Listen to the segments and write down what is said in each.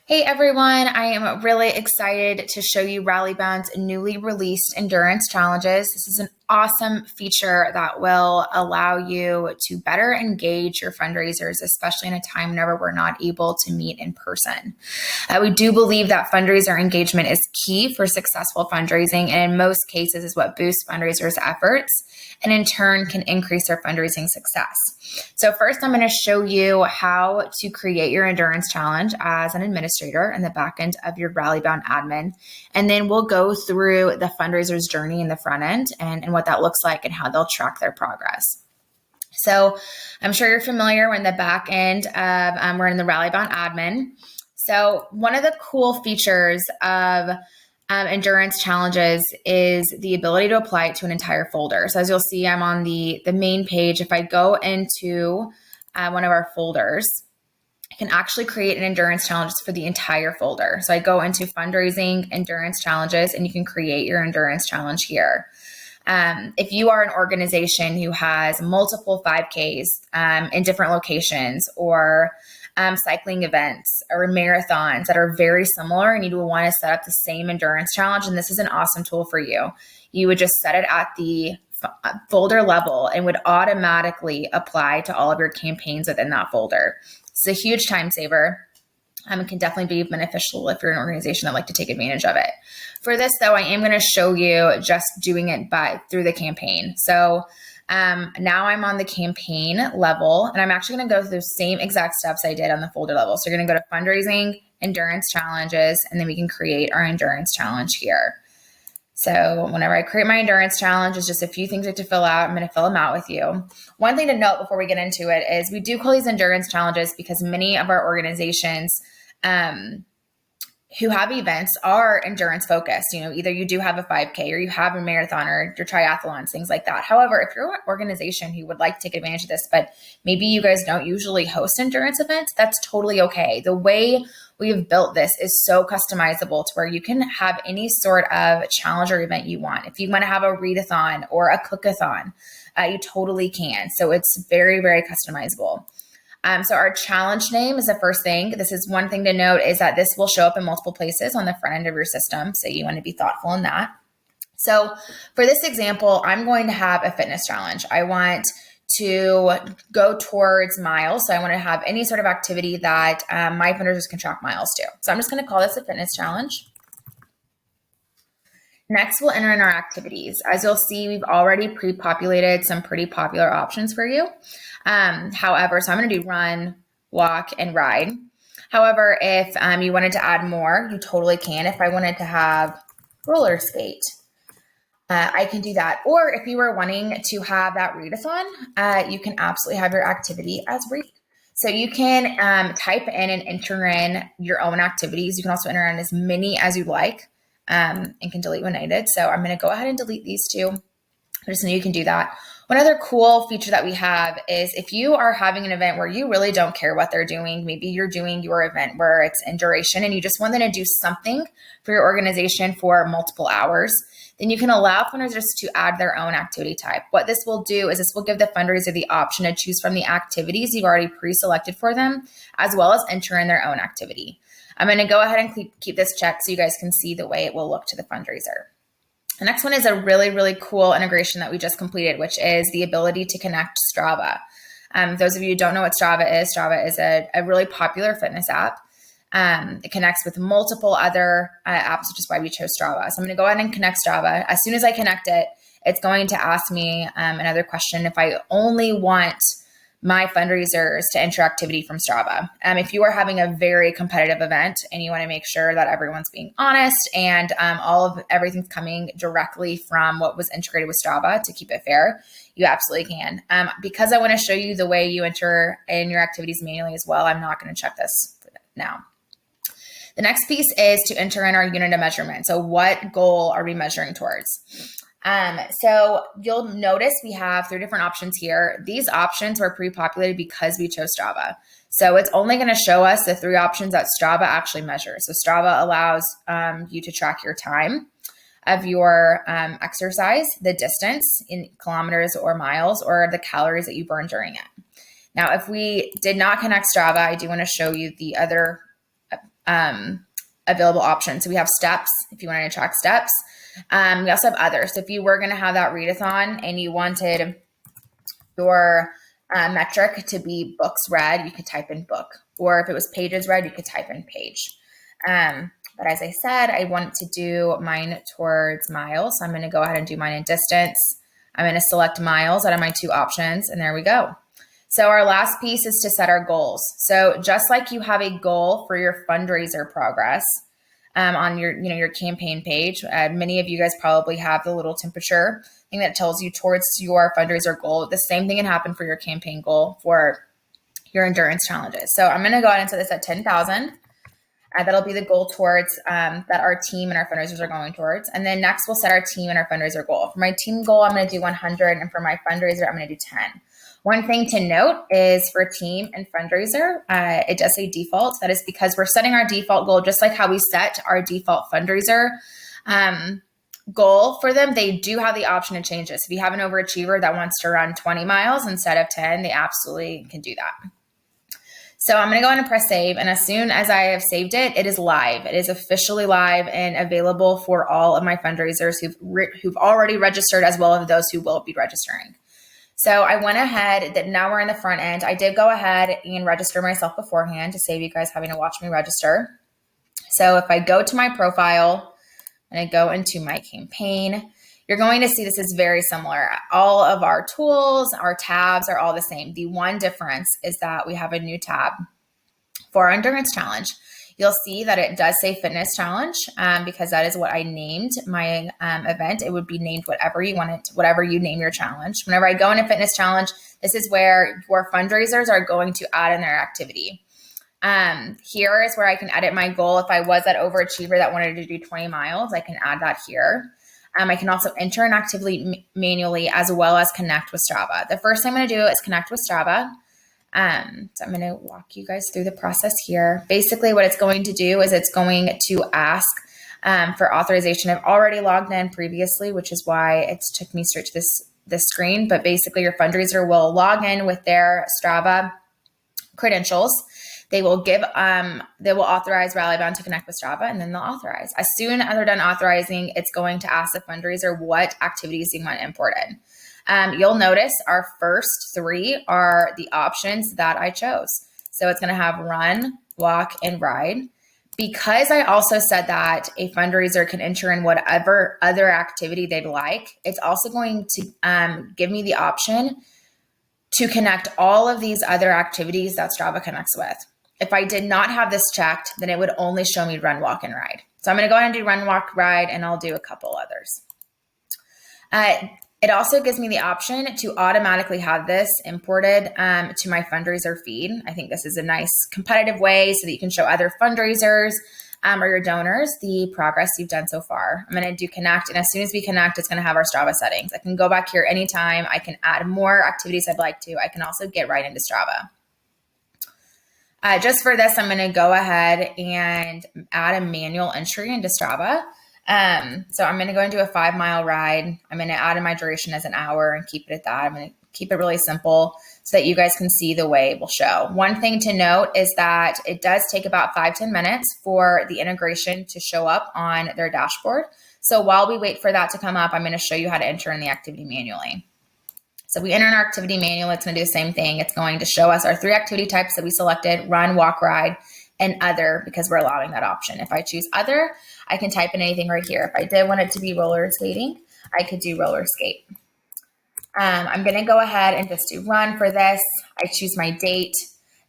Hey everyone, I am really excited to show you Rallybound's newly released endurance challenges. This is an awesome feature that will allow you to better engage your fundraisers, especially in a time whenever we're not able to meet in person. We do believe that fundraiser engagement is key for successful fundraising, and in most cases is what boosts fundraisers' efforts and in turn can increase their fundraising success. So first, I'm going to show you how to create your endurance challenge as an administrator in the back end of your Rallybound admin. And then we'll go through the fundraiser's journey in the front end and what that looks like and how they'll track their progress. So I'm sure you're familiar in the back end of, we're in the Rallybound admin. So one of the cool features of endurance challenges is the ability to apply it to an entire folder. So as you'll see, I'm on the main page. If I go into one of our folders, I can actually create an endurance challenge for the entire folder. So I go into fundraising endurance challenges and you can create your endurance challenge here. If you are an organization who has multiple 5Ks in different locations or cycling events or marathons that are very similar and you will want to set up the same endurance challenge, and this is an awesome tool for you. You would just set it at the folder level and would automatically apply to all of your campaigns within that folder. It's a huge time saver. It can definitely be beneficial if you're an organization that like to take advantage of it. For this though, I am going to show you just doing it through the campaign. So now I'm on the campaign level and I'm actually going to go through the same exact steps I did on the folder level. So you're going to go to fundraising, endurance challenges, and then we can create our endurance challenge here. So whenever I create my endurance challenge, it's just a few things I have to fill out. I'm going to fill them out with you. One thing to note before we get into it is we do call these endurance challenges because many of our organizations who have events are endurance focused. You know, either you do have a 5K or you have a marathon or your triathlons, things like that. However, if you're an organization who would like to take advantage of this, but maybe you guys don't usually host endurance events, that's totally okay. The way we've built this is so customizable to where you can have any sort of challenge or event you want. If you want to have a readathon or a cookathon, you totally can. So it's very, very customizable. So our challenge name is the first thing. This is one thing to note is that this will show up in multiple places on the front end of your system. So you want to be thoughtful in that. So for this example, I'm going to have a fitness challenge. I want to go towards miles. So I want to have any sort of activity that my fundraisers can track miles to. So I'm just going to call this a fitness challenge. Next, we'll enter in our activities. As you'll see, we've already pre-populated some pretty popular options for you. However, so I'm going to do run, walk, and ride. However, if you wanted to add more, you totally can. If I wanted to have roller skate, I can do that. Or if you were wanting to have that readathon, you can absolutely have your activity as read. So you can type in and enter in your own activities. You can also enter in as many as you like and can delete when needed. So I'm going to go ahead and delete these two. Just so you can do that. One other cool feature that we have is if you are having an event where you really don't care what they're doing, maybe you're doing your event where it's in duration and you just want them to do something for your organization for multiple hours, then you can allow fundraisers to add their own activity type. What this will do is this will give the fundraiser the option to choose from the activities you've already pre-selected for them, as well as enter in their own activity. I'm going to go ahead and keep this checked so you guys can see the way it will look to the fundraiser. The next one is a really, really cool integration that we just completed, which is the ability to connect Strava. Those of you who don't know what Strava is a really popular fitness app. It connects with multiple other apps, which is why we chose Strava. So I'm going to go ahead and connect Strava. As soon as I connect it, it's going to ask me another question if I only want my fundraisers to enter activity from Strava. If you are having a very competitive event and you want to make sure that everyone's being honest and everything's coming directly from what was integrated with Strava to keep it fair, you absolutely can. Because I want to show you the way you enter in your activities manually as well, I'm not going to check this now. The next piece is to enter in our unit of measurement. So what goal are we measuring towards? So you'll notice we have 3 different options here. These options were pre-populated because we chose Strava. So it's only going to show us the 3 options that Strava actually measures. So Strava allows you to track your time of your exercise, the distance in kilometers or miles, or the calories that you burn during it. Now, if we did not connect Strava, I do want to show you the other available options. So we have steps if you want to track steps. We also have others. So if you were going to have that readathon and you wanted your metric to be books read, you could type in book. Or if it was pages read, you could type in page. But as I said, I want to do mine towards miles. So I'm going to go ahead and do mine in distance. I'm going to select miles out of my 2 options, and there we go. So our last piece is to set our goals. So just like you have a goal for your fundraiser progress on your campaign page, many of you guys probably have the little temperature thing that tells you towards your fundraiser goal. The same thing can happen for your campaign goal for your endurance challenges. So I'm going to go ahead and set this at 10,000. That'll be the goal towards that our team and our fundraisers are going towards. And then next we'll set our team and our fundraiser goal. For my team goal, I'm going to do 100. And for my fundraiser, I'm going to do 10. One thing to note is for team and fundraiser, it does say default. That is because we're setting our default goal, just like how we set our default fundraiser goal for them. They do have the option to change this. If you have an overachiever that wants to run 20 miles instead of 10, they absolutely can do that. So I'm going to go ahead and press save. And as soon as I have saved it, it is live. It is officially live and available for all of my fundraisers who've already registered, as well as those who will be registering. So I went ahead, that now we're in the front end. I did go ahead and register myself beforehand to save you guys having to watch me register. So if I go to my profile and I go into my campaign, you're going to see this is very similar. All of our tools, our tabs are all the same. The one difference is that we have a new tab for our endurance challenge. You'll see that it does say fitness challenge because that is what I named my event. It would be named whatever you want it, whatever you name your challenge. Whenever I go into fitness challenge, this is where your fundraisers are going to add in their activity. Here is where I can edit my goal. If I was that overachiever that wanted to do 20 miles, I can add that here. I can also enter an activity manually as well as connect with Strava. The first thing I'm going to do is connect with Strava. So I'm going to walk you guys through the process here. Basically, what it's going to do is it's going to ask for authorization. I've already logged in previously, which is why it took me straight to this screen. But basically, your fundraiser will log in with their Strava credentials. They will authorize Rallybound to connect with Strava, and then they'll authorize. As soon as they're done authorizing, it's going to ask the fundraiser what activities you want imported. You'll notice our first 3 are the options that I chose. So it's going to have run, walk, and ride. Because I also said that a fundraiser can enter in whatever other activity they'd like, it's also going to give me the option to connect all of these other activities that Strava connects with. If I did not have this checked, then it would only show me run, walk, and ride. So I'm going to go ahead and do run, walk, ride, and I'll do a couple others. It also gives me the option to automatically have this imported to my fundraiser feed. I think this is a nice competitive way so that you can show other fundraisers or your donors the progress you've done so far. I'm going to do connect, and as soon as we connect, it's going to have our Strava settings. I can go back here anytime. I can add more activities I'd like to. I can also get right into Strava. Just for this, I'm going to go ahead and add a manual entry into Strava. So I'm going to go and do a 5-mile ride. I'm going to add in my duration as an hour and keep it at that. I'm going to keep it really simple so that you guys can see the way it will show. One thing to note is that it does take about 5-10 minutes for the integration to show up on their dashboard. So while we wait for that to come up, I'm going to show you how to enter in the activity manually. So we enter in our activity manual. It's going to do the same thing. It's going to show us our 3 activity types that we selected: run, walk, ride, and other, because we're allowing that option. If I choose other, I can type in anything right here. If I did want it to be roller skating, I could do roller skate. I'm going to go ahead and just do run for this. I choose my date.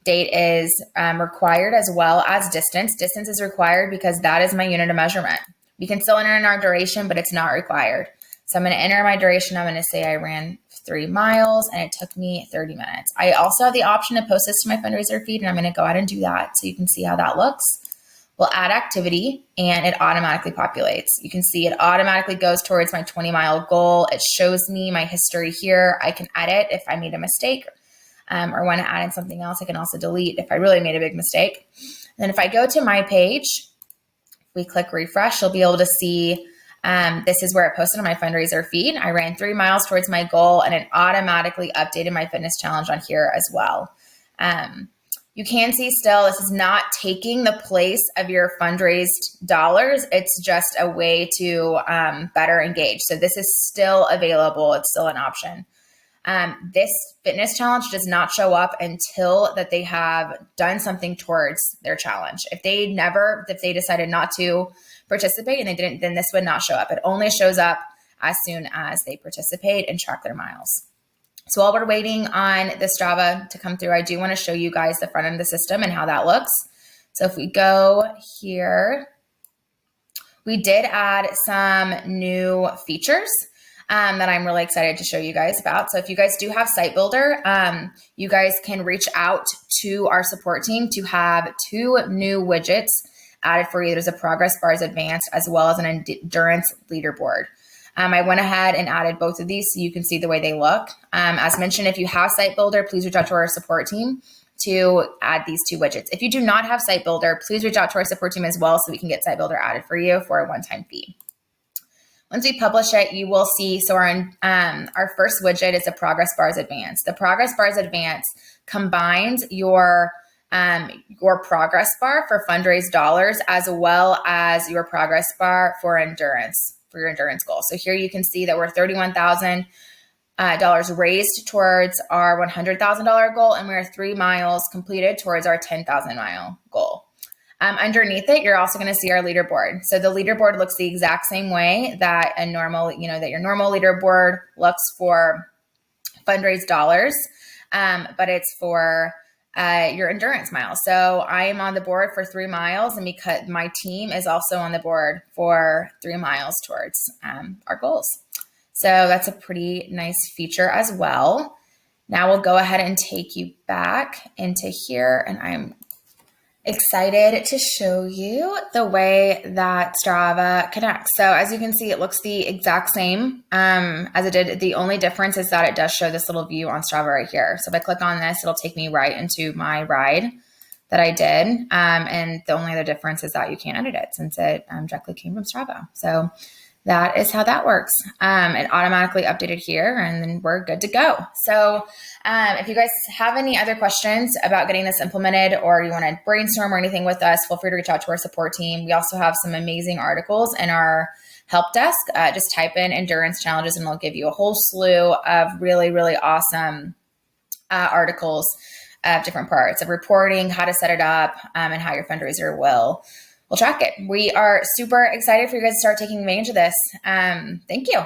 Date is required as well as distance. Distance is required because that is my unit of measurement. We can still enter in our duration, but it's not required. So I'm going to enter my duration. I'm going to say I ran 3 miles and it took me 30 minutes. I also have the option to post this to my fundraiser feed, and I'm going to go ahead and do that so you can see how that looks. We'll add activity and it automatically populates. You can see it automatically goes towards my 20-mile goal. It shows me my history here. I can edit if I made a mistake or want to add in something else. I can also delete if I really made a big mistake. And then if I go to my page, we click refresh, you'll be able to see this is where it posted on my fundraiser feed. I ran 3 miles towards my goal, and it automatically updated my fitness challenge on here as well. you can see still, this is not taking the place of your fundraised dollars. It's just a way to better engage. So this is still available. It's still an option. This fitness challenge does not show up until that they have done something towards their challenge. If they decided not to participate and they didn't, then this would not show up. It only shows up as soon as they participate and track their miles. So while we're waiting on the Strava to come through, I do want to show you guys the front end of the system and how that looks. So if we go here, we did add some new features that I'm really excited to show you guys about. So if you guys do have Site Builder, you guys can reach out to our support team to have 2 new widgets added for you. There's a progress bars advanced as well as an endurance leaderboard. I went ahead and added both of these so you can see the way they look. As mentioned, if you have Site Builder, please reach out to our support team to add these 2 widgets. If you do not have Site Builder, please reach out to our support team as well so we can get Site Builder added for you for a one-time fee. Once we publish it, you will see, so our first widget is the Progress Bars Advanced. The Progress Bars Advanced combines your progress bar for fundraised dollars as well as your progress bar for endurance, for your endurance goal. So here you can see that we're $31,000 raised towards our $100,000 goal, and we're 3 miles completed towards our 10,000 mile goal. Underneath it, you're also going to see our leaderboard. So the leaderboard looks the exact same way that your normal leaderboard looks for fundraised dollars, but it's for your endurance miles. So I am on the board for 3 miles, and because my team is also on the board for 3 miles towards our goals. So that's a pretty nice feature as well. Now we'll go ahead and take you back into here, and I'm excited to show you the way that Strava connects. So as you can see, it looks the exact same as it did. The only difference is that it does show this little view on Strava right here. So if I click on this, it'll take me right into my ride that I did. And the only other difference is that you can't edit it since it directly came from Strava. So that is how that works. It automatically updated here, and then we're good to go. So if you guys have any other questions about getting this implemented, or you want to brainstorm or anything with us, feel free to reach out to our support team. We also have some amazing articles in our help desk. Just type in endurance challenges and it'll give you a whole slew of really, really awesome articles of different parts of reporting, how to set it up, and how your fundraiser will track it. We are super excited for you guys to start taking advantage of this. Thank you.